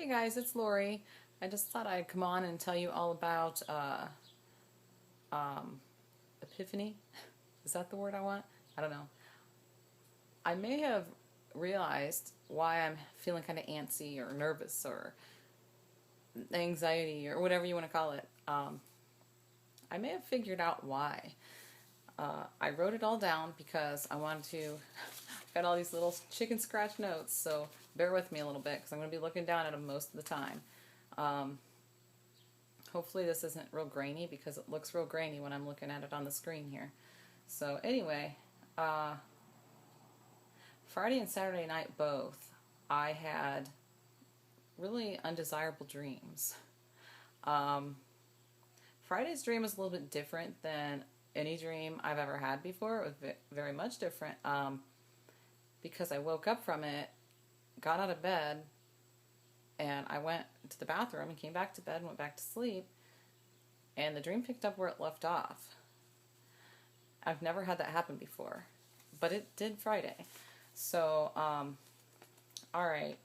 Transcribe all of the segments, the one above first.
Hey guys, it's Lori. I just thought I'd come on and tell you all about epiphany. Is that the word I want? I don't know. I may have realized why I'm feeling kind of antsy or nervous or anxiety or whatever you want to call it. I may have figured out why. I wrote it all down because I wanted to. I've got all these little chicken scratch notes, so bear with me a little bit because I'm going to be looking down at them most of the time. Um, Hopefully this isn't real grainy because it looks real grainy when I'm looking at it on the screen here. So anyway, Friday and Saturday night both, I had really undesirable dreams. Um, Friday's dream was a little bit different than any dream I've ever had before. It was very much different because I woke up from it, got out of bed, and I went to the bathroom and came back to bed and went back to sleep, and the dream picked up where it left off. I've never had that happen before, but it did Friday. So, all right.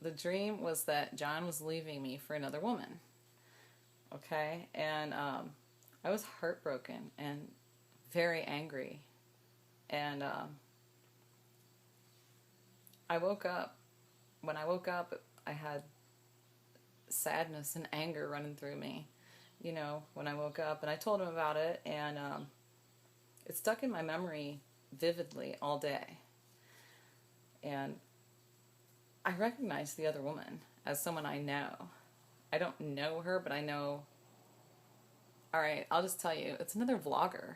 The dream was that John was leaving me for another woman. Okay, and I was heartbroken and very angry, and I woke up. When I woke up, I had sadness and anger running through me. You know, when I woke up, and I told him about it, and it stuck in my memory vividly all day. And I recognized the other woman as someone I know. I don't know her, but I know. All right, I'll just tell you, it's another vlogger.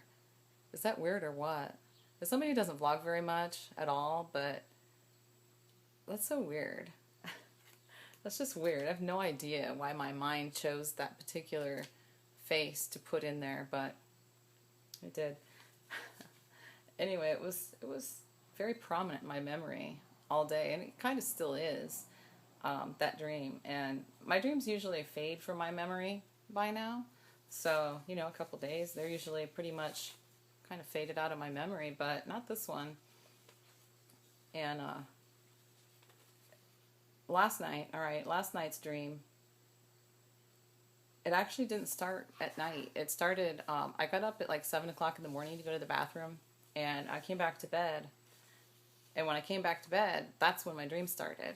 Is that weird or what? There's somebody who doesn't vlog very much at all, but that's so weird. That's just weird. I have no idea why my mind chose that particular face to put in there, but it did. Anyway, it was very prominent in my memory all day, and it kind of still is, that dream. And my dreams usually fade from my memory by now. So, you know, a couple days, they're usually pretty much kind of faded out of my memory, but not this one. And last night's dream, it actually didn't start at night. It started, I got up at like 7 o'clock in the morning to go to the bathroom, and I came back to bed. And when I came back to bed, that's when my dream started.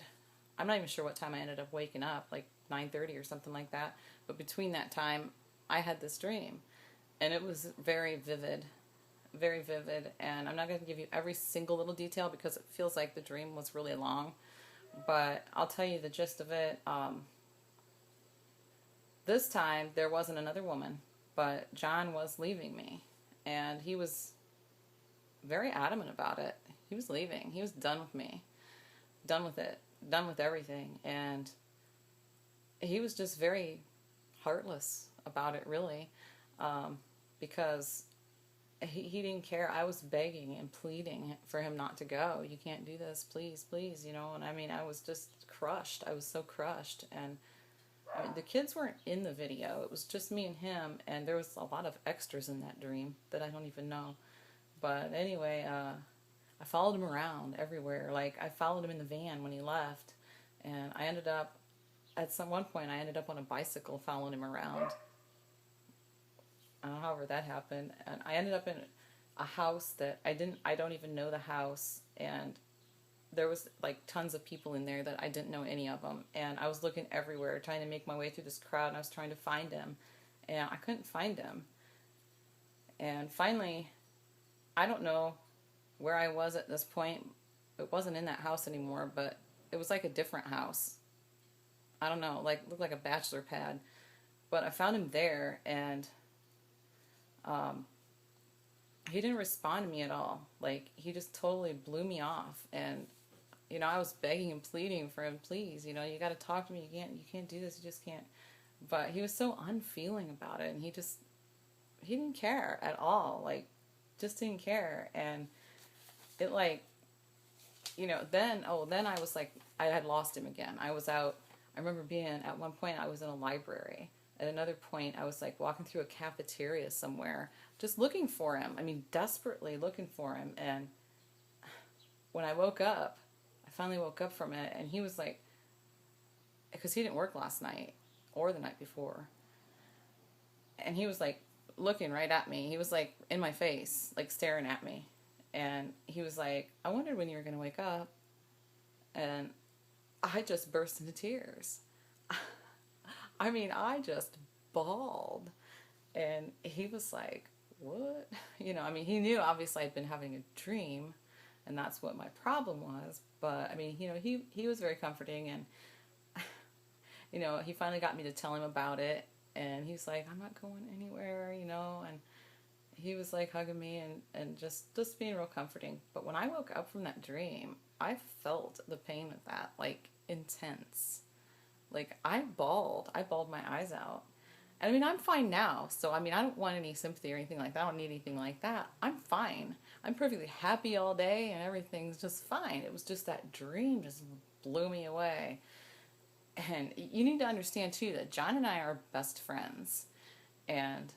I'm not even sure what time I ended up waking up, like 9:30 or something like that. But between that time, I had this dream. And it was very vivid, very vivid. And I'm not going to give you every single little detail because it feels like the dream was really long. But I'll tell you the gist of it. This time, there wasn't another woman, but John was leaving me. And he was very adamant about it. He was leaving. He was done with me. Done with it. Done with everything. And he was just very heartless about it, really, because he didn't care. I was begging and pleading for him not to go. You can't do this, please, please, you know. And I mean, I was just crushed. I was so crushed. And I mean, the kids weren't in the video. It was just me and him, and there was a lot of extras in that dream that I don't even know. But anyway, I followed him around everywhere. Like, I followed him in the van when he left, and I ended up, at one point, I ended up on a bicycle following him around. However that happened, and I ended up in a house that I don't even know the house, and there was like tons of people in there that I didn't know any of them, and I was looking everywhere, trying to make my way through this crowd, and I was trying to find him, and I couldn't find him. And finally, I don't know where I was at this point. It wasn't in that house anymore, but it was like a different house. I don't know, like looked like a bachelor pad. But I found him there, and um, he didn't respond to me at all. Like, he just totally blew me off. And you know, I was begging and pleading for him, please, you know, you got to talk to me. You can't do this. You just can't. But he was so unfeeling about it, and he didn't care at all. Like, just didn't care. And it, like, you know, then I was like, I had lost him again. I was out. I remember being, at one point, I was in a library. At another point, I was like walking through a cafeteria somewhere, just looking for him. I mean, desperately looking for him. And when I woke up, I finally woke up from it, and he was like, because he didn't work last night or the night before, and he was like looking right at me. He was like in my face, like staring at me. And he was like, I wondered when you were going to wake up. And I just burst into tears. I mean, I just bawled. And he was like, what? You know, I mean, he knew obviously I'd been having a dream, and that's what my problem was. But I mean, you know, he was very comforting, and you know, he finally got me to tell him about it, and he's like, I'm not going anywhere, you know, and he was like hugging me and just being real comforting. But when I woke up from that dream, I felt the pain of that, like intense. Like I bawled. I bawled my eyes out. And I mean, I'm fine now. So, I mean, I don't want any sympathy or anything like that. I don't need anything like that. I'm fine. I'm perfectly happy all day and everything's just fine. It was just that dream just blew me away. And you need to understand, too, that John and I are best friends. And,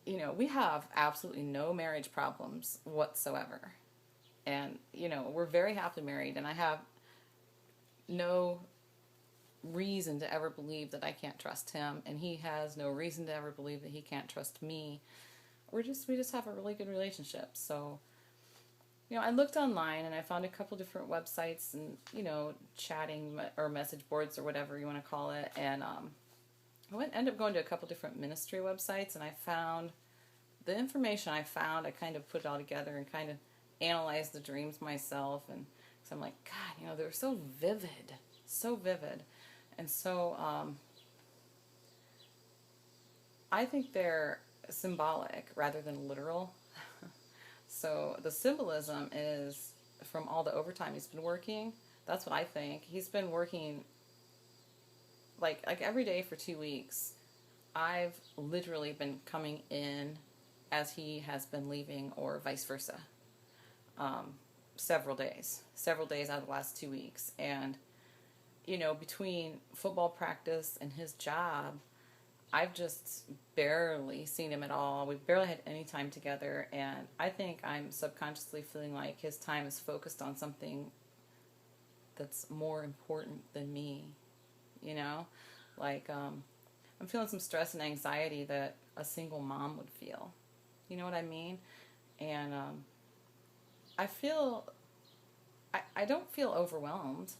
you know, we have absolutely no marriage problems whatsoever. And, you know, we're very happily married. And I have no reason to ever believe that I can't trust him. And he has no reason to ever believe that he can't trust me. We just have a really good relationship. So, you know, I looked online and I found a couple different websites and, you know, chatting or message boards or whatever you want to call it. And ended up going to a couple different ministry websites, and I found the information I found. I kind of put it all together and kind of analyzed the dreams myself. And so I'm like, God, you know, they're so vivid, so vivid. And so I think they're symbolic rather than literal. So the symbolism is from all the overtime he's been working. That's what I think. He's been working like every day for 2 weeks. I've literally been coming in as he has been leaving, or vice versa. Several days out of the last 2 weeks. And, you know, between football practice and his job, I've just barely seen him at all. We've barely had any time together, and I think I'm subconsciously feeling like his time is focused on something that's more important than me, you know? Like, I'm feeling some stress and anxiety that a single mom would feel. You know what I mean? And I feel, I don't feel overwhelmed.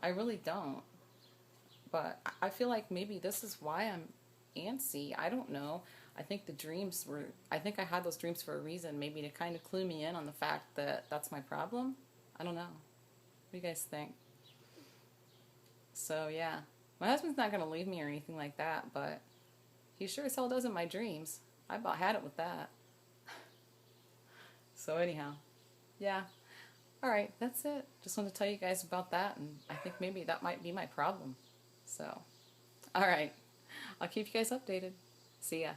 I really don't. But I feel like maybe this is why I'm antsy. I don't know. I think I think I had those dreams for a reason, maybe to kind of clue me in on the fact that that's my problem. I don't know. What do you guys think? So, yeah. My husband's not going to leave me or anything like that, but he sure as hell does in my dreams. I about had it with that. So, anyhow. Yeah. All right, that's it. Just wanted to tell you guys about that, and I think maybe that might be my problem. So, all right. I'll keep you guys updated. See ya.